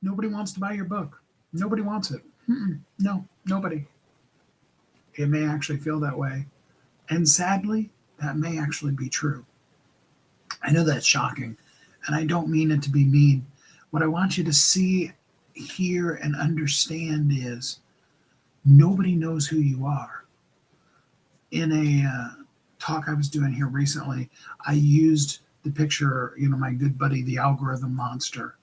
Nobody wants to buy your book. Nobody wants it. No, nobody. It may actually feel that way. And sadly, that may actually be true. I know that's shocking, and I don't mean it to be mean. What I want you to see, hear, and understand is nobody knows who you are. In a talk I was doing here recently, I used the picture, my good buddy, the algorithm monster.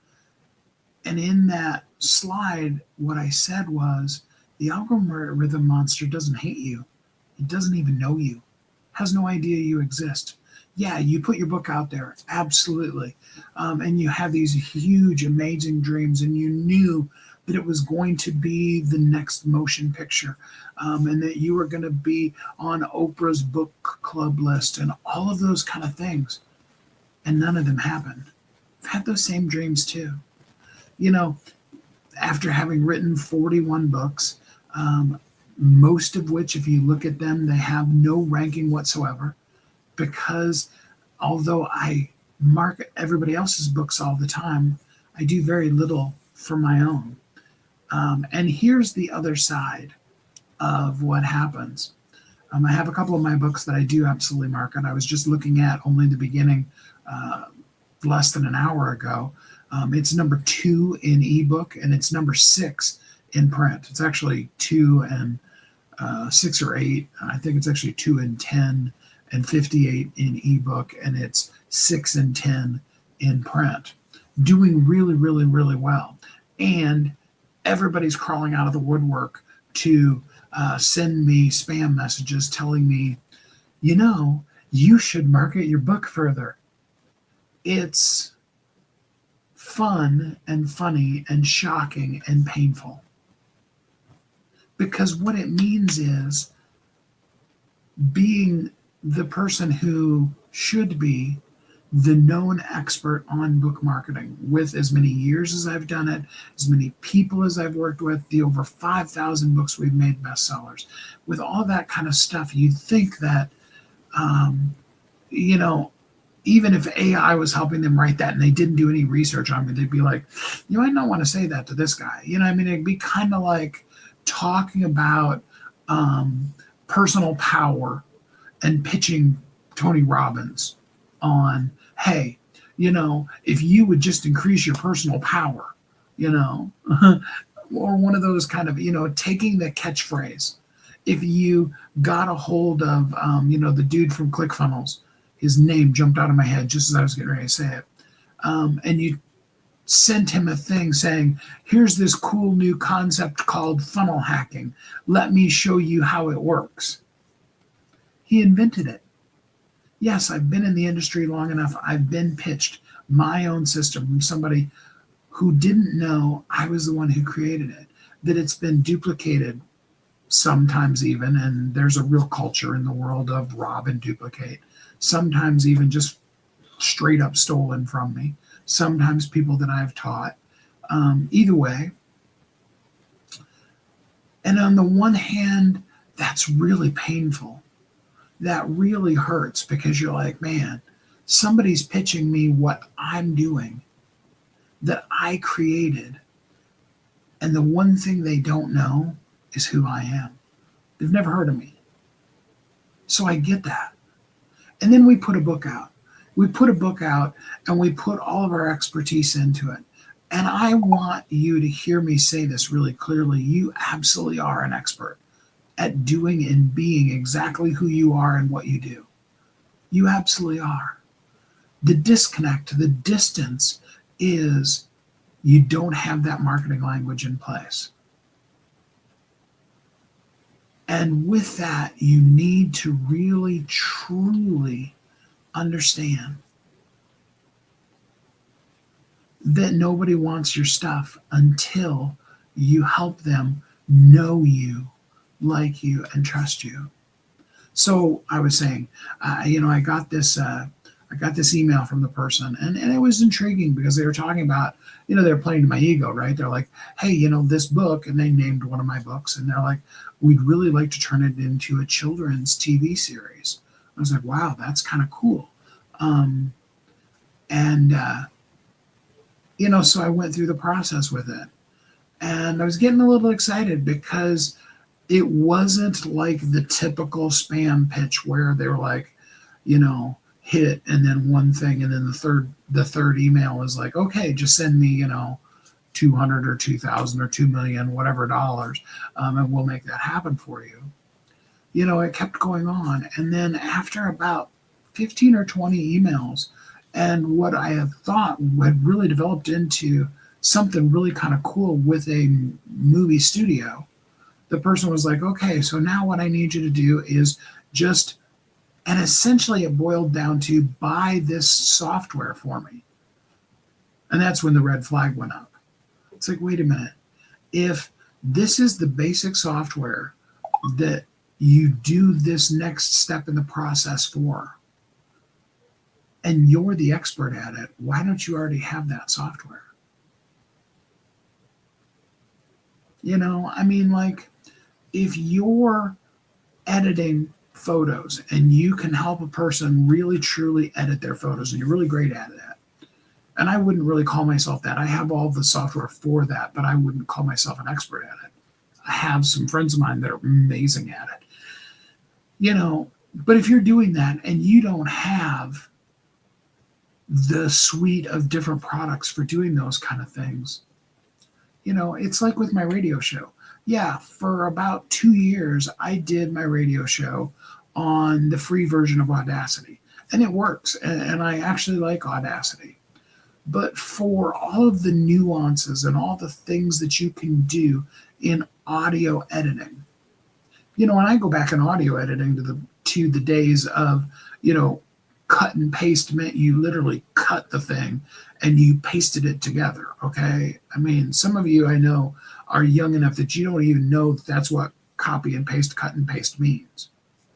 And in that slide, what I said was the algorithm monster doesn't hate you. It doesn't even know you, has no idea you exist. Yeah, you put your book out there, absolutely. And you have these huge, amazing dreams, and you knew that it was going to be the next motion picture, and that you were going to be on Oprah's book club list and all of those kind of things. And none of them happened. I've had those same dreams too. You know, after having written 41 books, most of which, if you look at them, they have no ranking whatsoever, because although I market everybody else's books all the time, I do very little for my own. And here's the other side of what happens. I have a couple of my books that I do absolutely market. I was just looking at only the beginning less than an hour ago. It's number 2 in ebook, and it's number 6 in print. It's actually 2 and 6 or 8. I think it's actually 2 and 10 and 58 in ebook, and it's 6 and 10 in print. Doing really, really, really well. And everybody's crawling out of the woodwork to send me spam messages telling me, you should market your book further. It's fun and funny and shocking and painful. Because what it means is being the person who should be the known expert on book marketing, with as many years as I've done it, as many people as I've worked with, the over 5,000 books we've made bestsellers. With all that kind of stuff, you'd think that, even if AI was helping them write that and they didn't do any research on it, they'd be like, you might not want to say that to this guy. It'd be kind of like talking about personal power and pitching Tony Robbins on, hey, if you would just increase your personal power, or one of those kind of, taking the catchphrase. If you got a hold of, the dude from ClickFunnels, his name jumped out of my head just as I was getting ready to say it. And you sent him a thing saying, here's this cool new concept called funnel hacking. Let me show you how it works. He invented it. Yes, I've been in the industry long enough. I've been pitched my own system from somebody who didn't know I was the one who created it, that it's been duplicated sometimes even, and there's a real culture in the world of rob and duplicate. Sometimes even just straight up stolen from me. Sometimes people that I've taught. Either way. And on the one hand, that's really painful. That really hurts, because you're like, man, somebody's pitching me what I'm doing, that I created. And the one thing they don't know is who I am. They've never heard of me. So I get that. And then we put a book out. We put a book out and we put all of our expertise into it. And I want you to hear me say this really clearly. You absolutely are an expert at doing and being exactly who you are and what you do. You absolutely are. The disconnect, the distance is you don't have that marketing language in place. And with that, you need to really, truly understand that nobody wants your stuff until you help them know you, like you, and trust you. So I was saying, I got this email from the person, and it was intriguing because they were talking about, they were playing to my ego, right? They're like, hey, this book, and they named one of my books, and they're like, we'd really like to turn it into a children's TV series. I was like, wow, that's kind of cool. And So I went through the process with it. And I was getting a little excited because it wasn't like the typical spam pitch where they were like, hit and then one thing, and then the third email is like, okay, just send me, 200 or 2,000 or 2 million, whatever dollars, and we'll make that happen for you. It kept going on. And then after about 15 or 20 emails, and what I had thought had really developed into something really kind of cool with a movie studio, the person was like, okay, so now what I need you to do is just, and essentially it boiled down to buy this software for me. And that's when the red flag went up. It's like, wait a minute. If this is the basic software that you do this next step in the process for, and you're the expert at it, why don't you already have that software? Like, if you're editing photos and you can help a person really truly edit their photos and you're really great at it, and I wouldn't really call myself that. I have all the software for that, but I wouldn't call myself an expert at it. I have some friends of mine that are amazing at it. But if you're doing that and you don't have the suite of different products for doing those kind of things, it's like with my radio show. Yeah, for about 2 years, I did my radio show on the free version of Audacity, and it works, and I actually like Audacity. But for all of the nuances and all the things that you can do in audio editing, when I go back in audio editing to the days of, cut and paste meant you literally cut the thing and you pasted it together. Okay. I mean, some of you I know are young enough that you don't even know that that's what copy and paste, cut and paste means.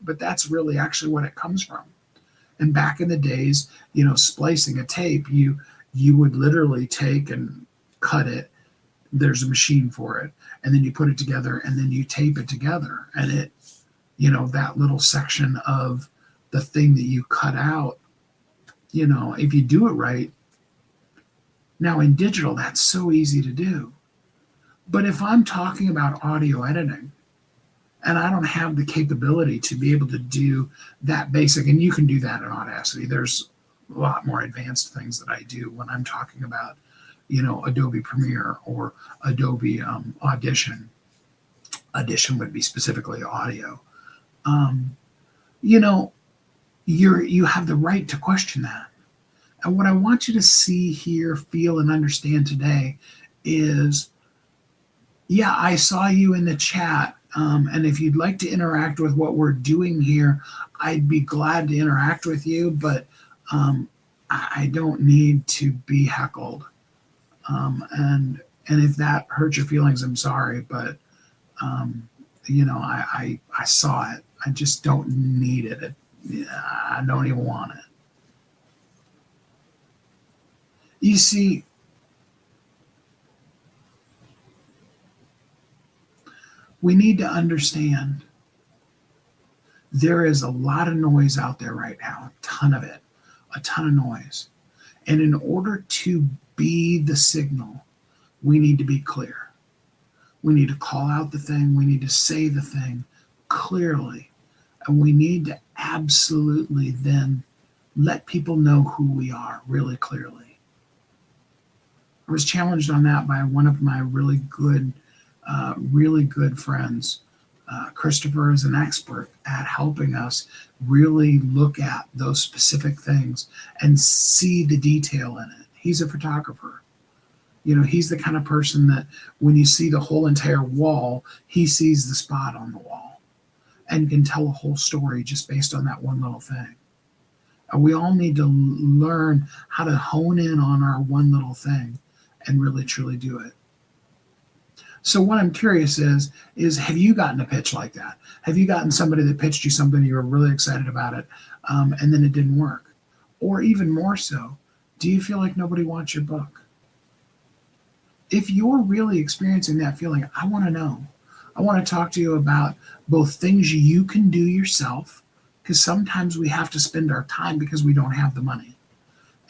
But that's really actually what it comes from. And back in the days, splicing a tape, you would literally take and cut it. There's a machine for it. And then you put it together and then you tape it together. And it, that little section of the thing that you cut out, if you do it right. Now in digital, that's so easy to do. But if I'm talking about audio editing and I don't have the capability to be able to do that basic, and you can do that in Audacity. There's a lot more advanced things that I do when I'm talking about, Adobe Premiere or Adobe Audition. Audition would be specifically audio. You have the right to question that. And what I want you to see, hear, feel, and understand today is, yeah, I saw you in the chat. And if you'd like to interact with what we're doing here, I'd be glad to interact with you, but I don't need to be heckled. And if that hurts your feelings, I'm sorry, but I saw it. I just don't need it. I don't even want it. You see, we need to understand there is a lot of noise out there right now, a ton of it, a ton of noise. And in order to be the signal, we need to be clear. We need to call out the thing. We need to say the thing clearly. And we need to absolutely then let people know who we are really clearly. I was challenged on that by one of my really good friends. Christopher is an expert at helping us really look at those specific things and see the detail in it. He's a photographer. He's the kind of person that when you see the whole entire wall, he sees the spot on the wall and can tell a whole story just based on that one little thing. And we all need to learn how to hone in on our one little thing and really truly do it. So what I'm curious is have you gotten a pitch like that? Have you gotten somebody that pitched you something and you were really excited about it, and then it didn't work? Or even more so, do you feel like nobody wants your book? If you're really experiencing that feeling, I want to know. I want to talk to you about both things you can do yourself, because sometimes we have to spend our time because we don't have the money.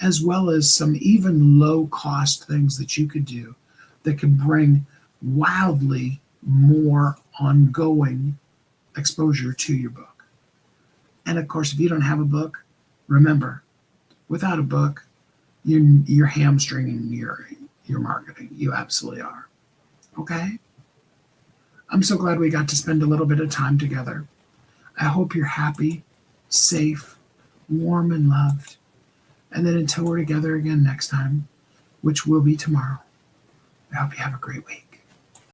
as well as some even low cost things that you could do that could bring wildly more ongoing exposure to your book. And of course, if you don't have a book, remember, without a book, you're hamstringing your marketing. You absolutely are. Okay? I'm so glad we got to spend a little bit of time together. I hope you're happy, safe, warm, and loved. And then until we're together again next time, which will be tomorrow, I hope you have a great week.